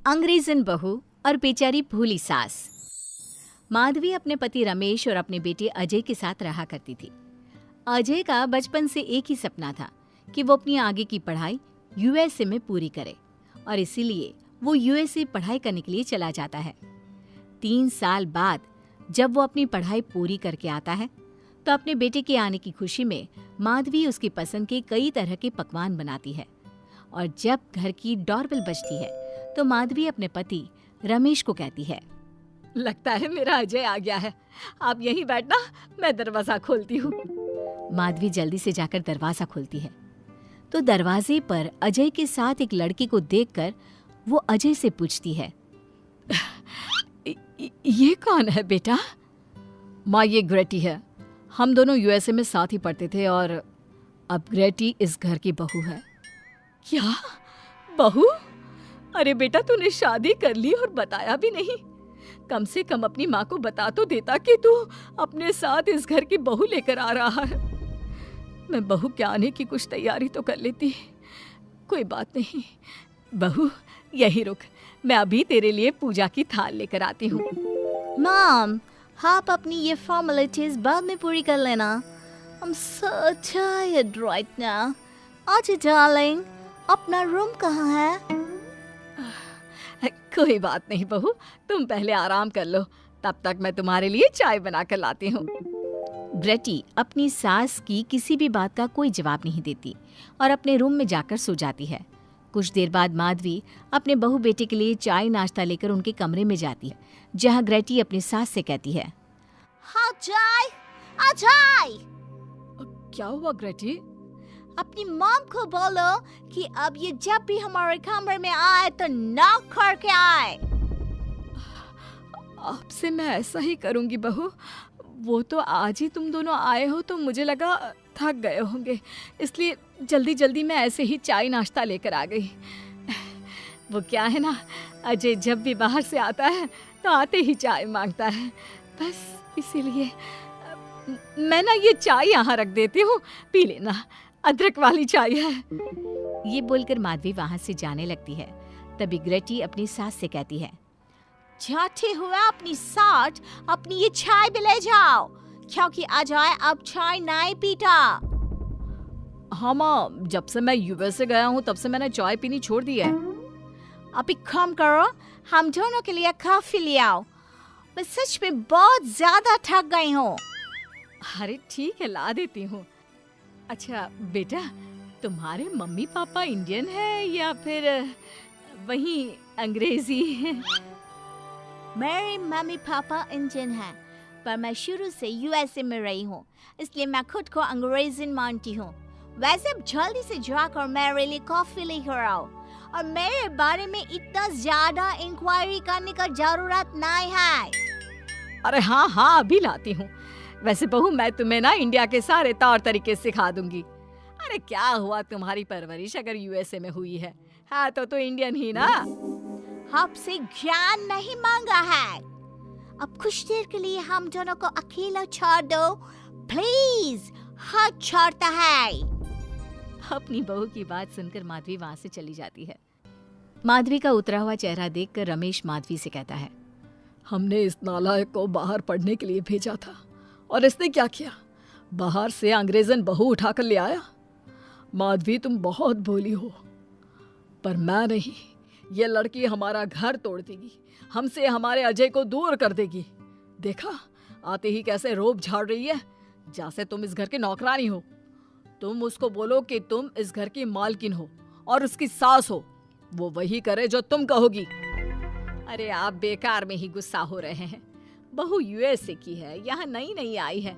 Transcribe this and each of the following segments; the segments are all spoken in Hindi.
अंग्रेजन बहू और बेचारी भूली सास। माधवी अपने पति रमेश और अपने बेटे अजय के साथ रहा करती थी। अजय का बचपन से एक ही सपना था कि वो अपनी आगे की पढ़ाई यूएसए में पूरी करे और इसीलिए वो यूएसए पढ़ाई करने के लिए चला जाता है। 3 साल बाद जब वो अपनी पढ़ाई पूरी करके आता है तो अपने बेटे के आने की खुशी में माधवी उसकी पसंद के कई तरह के पकवान बनाती है और जब घर की डोरबेल बजती है तो माधवी अपने पति रमेश को कहती है, लगता है मेरा अजय आ गया है, आप यहीं बैठना, मैं दरवाजा खोलती हूँ। माधवी जल्दी से जाकर दरवाजा खोलती है तो दरवाजे पर अजय के साथ एक लड़की को देखकर वो अजय से पूछती है, ये कौन है बेटा? माँ, ये ग्रेटी है। हम दोनों यूएसए में साथ ही पढ़ते थे और अब ग्रेटी इस घर की बहू है। क्या बहू? अरे बेटा, तूने शादी कर ली और बताया भी नहीं। कम से कम अपनी माँ को बता तो देता कि तू अपने साथ इस घर की बहू लेकर आ रहा है। मैं बहू के आने की कुछ तैयारी तो कर लेती। कोई बात नहीं बहू, यही रुक, मैं अभी तेरे लिए पूजा की थाल लेकर आती हूँ। मॉम, आप अपनी ये फॉर्मेलिटीज बाद में पूरी कर लेना। I'm so tired right now. आजा डार्लिंग, अपना रूम कहाँ है? कोई बात नहीं बहू, तुम पहले आराम कर लो, तब तक मैं तुम्हारे लिए चाय बना कर लाती हूँ। ग्रेटी अपनी सास की किसी भी बात का कोई जवाब नहीं देती और अपने रूम में जाकर सो जाती है। कुछ देर बाद माधवी अपने बहू बेटे के लिए चाय नाश्ता लेकर उनके कमरे में जाती है, जहाँ ग्रेटी अपनी सास से कहती है, हाँ चाय, अजय। क्या हुआ ग्रेटी? अपनी मॉम को बोलो कि अब ये जब भी हमारे कमरे में आए तो नॉक करके आए। आपसे मैं ऐसा ही करूंगी बहू। वो तो आज ही तुम दोनों आए हो तो मुझे लगा थक गए होंगे, इसलिए जल्दी जल्दी मैं ऐसे ही चाय नाश्ता लेकर आ गई। वो क्या है ना, अजय जब भी बाहर से आता है तो आते ही चाय मांगता है, बस इसीलिए मैं ना ये चाय यहाँ रख देती हूँ, पी लेना, अदरक वाली चाय है। ये बोलकर माधवी वहाँ से जाने लगती है। तभी ग्रेटी अपनी सास से कहती है, जाते हुए अपनी साथ अपनी ये चाय भी ले जाओ, क्योंकि अजय अब चाय नहीं पीता। हाँ माँ, जब से मैं यूएसए गया हूँ तब से मैंने चाय पीनी छोड़ दी है। अब एक काम करो, हम दोनों के लिए कॉफी ले आओ, मैं सच में बहुत ज्यादा थक गई हूँ। अरे ठीक है, ला देती हूँ। अच्छा बेटा, तुम्हारे मम्मी पापा इंडियन है या फिर वही अंग्रेजी है? मेरे मम्मी पापा इंडियन हैं, पर मैं शुरू से यूएसए में रही हूँ, इसलिए मैं खुद को अंग्रेजन मानती हूँ। वैसे अब जल्दी से जाकर मेरे लिए कॉफी लेकर आओ और मेरे बारे में इतना ज्यादा इंक्वायरी करने का जरूरत नहीं है। अरे हाँ हाँ, अभी लाती हूँ। वैसे बहू, मैं तुम्हें ना इंडिया के सारे तौर तरीके सिखा दूंगी। अरे क्या हुआ, तुम्हारी परवरिश अगर यूएसए में हुई है, हाँ तो इंडियन ही ना। आपसे ज्ञान नहीं मांगा है, अब कुछ देर के लिए हम दोनों को अकेला छोड़ दो प्लीज, हाथ छोड़ता है। अपनी बहू की बात सुनकर माधवी वहाँ से चली जाती है। माधवी का उतरा हुआ चेहरा देखकर रमेश माधवी से कहता है, हमने इस नालायक को बाहर पढ़ने के लिए भेजा था और इसने क्या किया, बाहर से अंग्रेजन बहू उठाकर ले आया। माधवी, तुम बहुत भोली हो, पर मैं नहीं। ये लड़की हमारा घर तोड़ देगी, हमसे हमारे अजय को दूर कर देगी। देखा, आते ही कैसे रोब झाड़ रही है, जैसे तुम इस घर की नौकरानी हो। तुम उसको बोलो कि तुम इस घर की मालकिन हो और उसकी सास हो, वो वही करे जो तुम कहोगी। अरे आप बेकार में ही गुस्सा हो रहे हैं। बहू यूएसए की है, यहाँ नई नई आई है,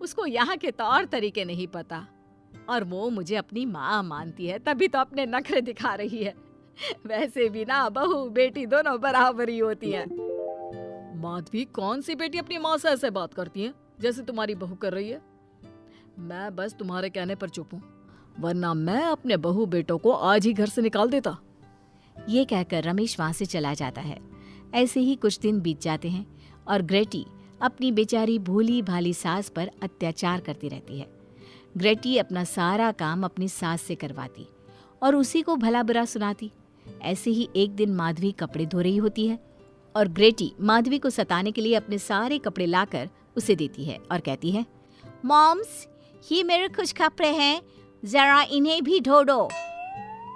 उसको यहाँ के तौर तरीके नहीं पता और वो मुझे अपनी माँ मानती है, तभी तो अपने नखरे दिखा रही है। वैसे भी ना बहू बेटी दोनों बराबर ही होती हैं। माधवी, कौन सी बेटी अपनी माँ से ऐसे बात करती है जैसे तुम्हारी बहू कर रही है? मैं बस तुम्हारे कहने पर चुप हूँ, वरना मैं अपने बहू बेटों को आज ही घर से निकाल देता। ये कहकर रमेश वहाँ से चला जाता है। ऐसे ही कुछ दिन बीत जाते हैं और ग्रेटी अपनी बेचारी भोली भाली सास पर अत्याचार करती रहती है। ग्रेटी अपना सारा काम अपनी सास से करवाती और उसी को भला बुरा सुनाती। ऐसे ही एक दिन माधवी कपड़े धो रही होती है और ग्रेटी माधवी को सताने के लिए अपने सारे कपड़े लाकर उसे देती है और कहती है, मॉम्स, ये मेरे कुछ कपड़े हैं, जरा इन्हें भी धो दो।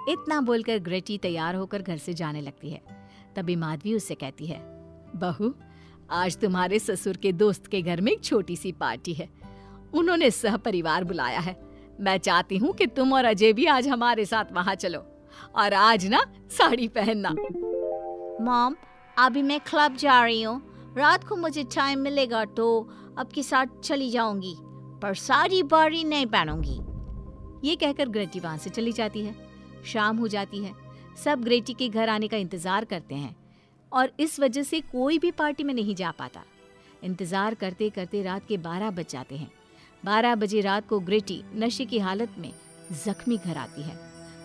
इतना बोलकर ग्रेटी तैयार होकर घर से जाने लगती है। तभी माधवी उससे कहती है, बहू, आज तुम्हारे ससुर के दोस्त के घर में एक छोटी सी पार्टी है। उन्होंने सहपरिवार बुलाया है। मैं चाहती हूँ कि तुम और अजय भी आज हमारे साथ वहाँ चलो और आज ना साड़ी पहनना। मॉम, अभी मैं क्लब जा रही हूँ, रात को मुझे टाइम मिलेगा तो आपके साथ चली जाऊंगी, पर साड़ी बारी नहीं पहनूंगी। ये कहकर ग्रेटी वहाँ से चली जाती है। शाम हो जाती है। सब ग्रेटी के घर आने का इंतजार करते हैं और इस वजह से कोई भी पार्टी में नहीं जा पाता। इंतजार करते करते रात के 12 बज जाते हैं। 12 बजे रात को ग्रेटी नशे की हालत में जख्मी घर आती है।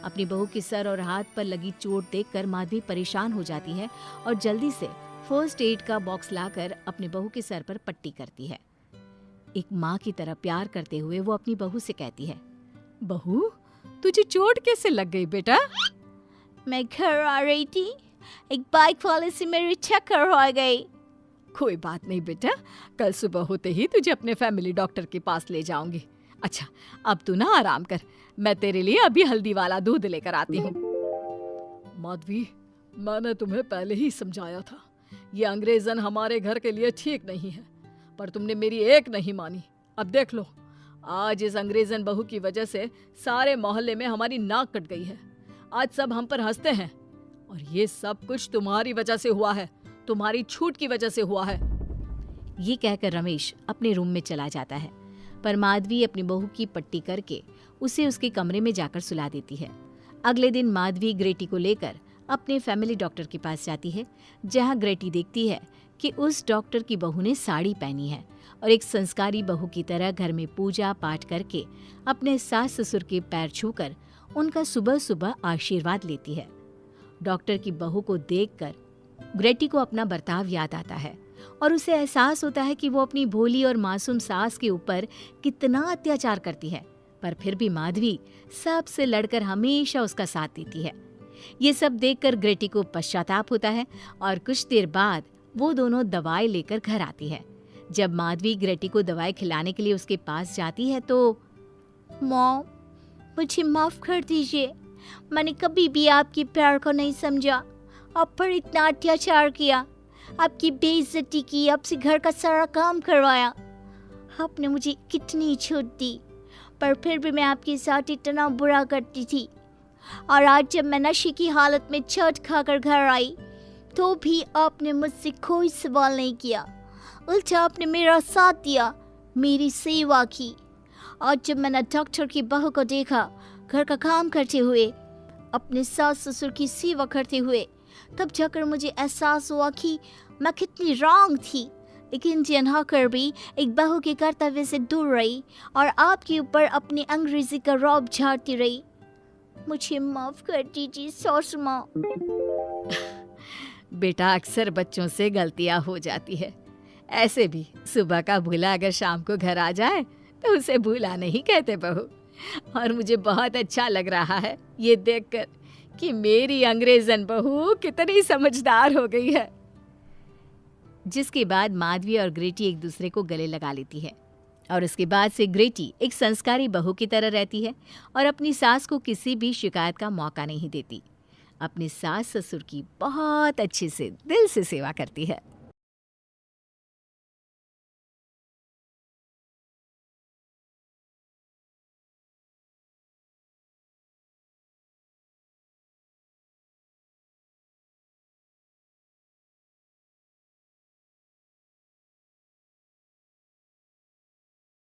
अपनी बहू के सर और हाथ पर लगी चोट देखकर माधवी परेशान हो जाती है और जल्दी से फर्स्ट एड का बॉक्स लाकर अपनी बहू के सर पर पट्टी करती है। एक माँ की तरह प्यार करते हुए वो अपनी बहू से कहती है, बहू, तुझे चोट कैसे लग गई बेटा? मैं घर आ रही थी, एक बाइक वाले से मेरी टक्कर हो गई। कोई बात नहीं बेटा, कल सुबह होते ही तुझे अपने फैमिली डॉक्टर के पास ले जाऊंगी। अच्छा, अब तू ना आराम कर, मैं तेरे लिए अभी हल्दी वाला दूध लेकर आती हूँ। माधवी, मैंने तुम्हें पहले ही समझाया था, ये अंग्रेजन हमारे घर के लिए ठीक नहीं है, पर तुमने मेरी एक नहीं मानी। अब देख लो, आज इस अंग्रेजन बहू की वजह से सारे मोहल्ले में हमारी नाक कट गई है। आज सब हम पर हंसते हैं और ये सब कुछ तुम्हारी वजह से हुआ है, तुम्हारी छूट की वजह से हुआ है। ये कहकर रमेश अपने रूम में चला जाता है, पर माधवी अपनी बहू की पट्टी करके उसे उसके कमरे में जाकर सुला देती है। अगले दिन माधवी ग्रेटी को लेकर अपने फैमिली डॉक्टर के पास जाती है, जहां ग्रेटी देखती है कि उस डॉक्टर की बहू ने साड़ी पहनी है और एक संस्कारी बहू की तरह घर में पूजा पाठ करके अपने सास ससुर के पैर छूकर उनका सुबह सुबह आशीर्वाद लेती है। डॉक्टर की बहू को देखकर ग्रेटी को अपना बर्ताव याद आता है और उसे एहसास होता है कि वो अपनी भोली और मासूम सास के ऊपर कितना अत्याचार करती है, पर फिर भी माधवी सबसे लड़कर हमेशा उसका साथ देती है। ये सब देखकर ग्रेटी को पश्चाताप होता है और कुछ देर बाद वो दोनों दवाई लेकर घर आती है। जब माधवी ग्रेटी को दवाई खिलाने के लिए उसके पास जाती है तो, मॉम, मुझे माफ कर दीजिए, मैंने कभी भी आपके प्यार को नहीं समझा, आप पर इतना अत्याचार किया, आपकी बेइज्जती की, आपसे घर का सारा काम करवाया। आपने मुझे कितनी छूट दी, पर फिर भी मैं आपके साथ इतना बुरा करती थी। और आज जब मैं नशे की हालत में चोट खाकर घर आई तो भी आपने मुझसे कोई सवाल नहीं किया, उल्टा आपने मेरा साथ दिया, मेरी सेवा की। आज जब मैंने डॉक्टर की बहू को देखा घर का काम करते हुए, अपने सास ससुर की सेवा करते हुए, तब जाकर मुझे एहसास हुआ कि मैं कितनी रॉन्ग थी। एक इंडियन होकर भी एक बहू के कर्तव्य से दूर रही और आपके ऊपर अपनी अंग्रेजी का रौब झाड़ती रही। मुझे माफ कर दीजिए सासू माँ। बेटा, अक्सर बच्चों से गलतियां हो जाती है। ऐसे भी सुबह का भूला अगर शाम को घर आ जाए तो उसे भूला नहीं कहते बहू। और मुझे बहुत अच्छा लग रहा है ये देखकर कि मेरी अंग्रेजन बहू कितनी समझदार हो गई है। जिसके बाद माधवी और ग्रेटी एक दूसरे को गले लगा लेती है और उसके बाद से ग्रेटी एक संस्कारी बहू की तरह रहती है और अपनी सास को किसी भी शिकायत का मौका नहीं देती। अपनी सास ससुर की बहुत अच्छे से दिल से सेवा करती है।